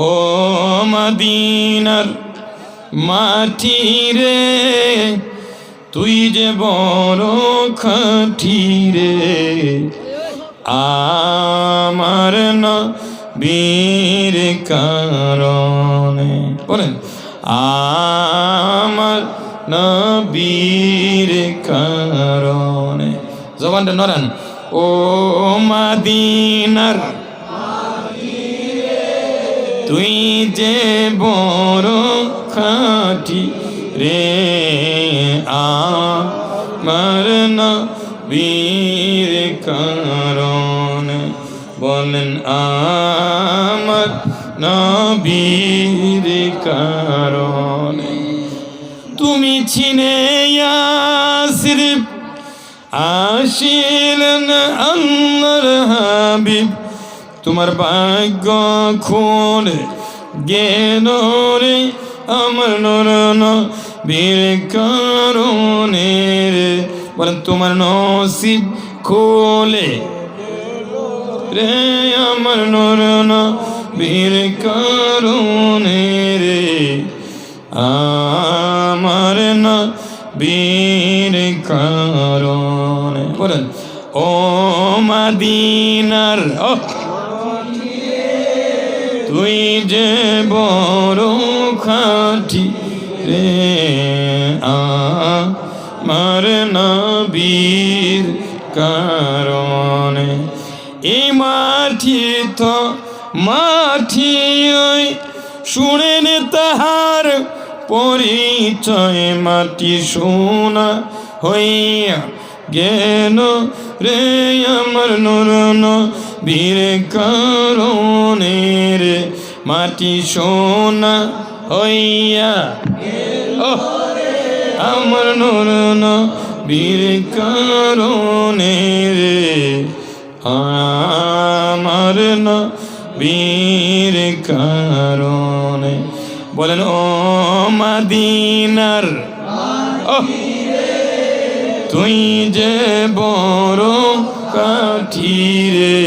ও মদিনার মাটি রে তুই যে বড় খাঁটি রে আমার নবীর কারণে বলেন আমার নবীর কারণে জবানটা নড়ান ও মদিনার তুই যে বড় খাঁটি রে আমার নবীর কারণে বলেন আমার নবীর কারণে তুমি চিনে সিরিফ আসিলেন আল্লাহর হাবিব তোমার ভাগ্য খুলে গেল রে আমার নবীর কারণে রে বলেন তোমার নসিব খুলে রে আমার নবীর কারণে রে আমার নবীর কারণে বলেন ও মদিনার তুই যে বড় খাঁটি রে আমার নবীর কারণে এই মাটি তো মাটি শুনেন তাহার পরিচয় মাটি সোনা হইয়া গেল রে আমার নবীর কারণে রে মাটি সোনা হইয়া আমার নবীর কারণে রে আমার নবীর কারণে বলেন ও মদিনার তুই যে বড় কাঠি রে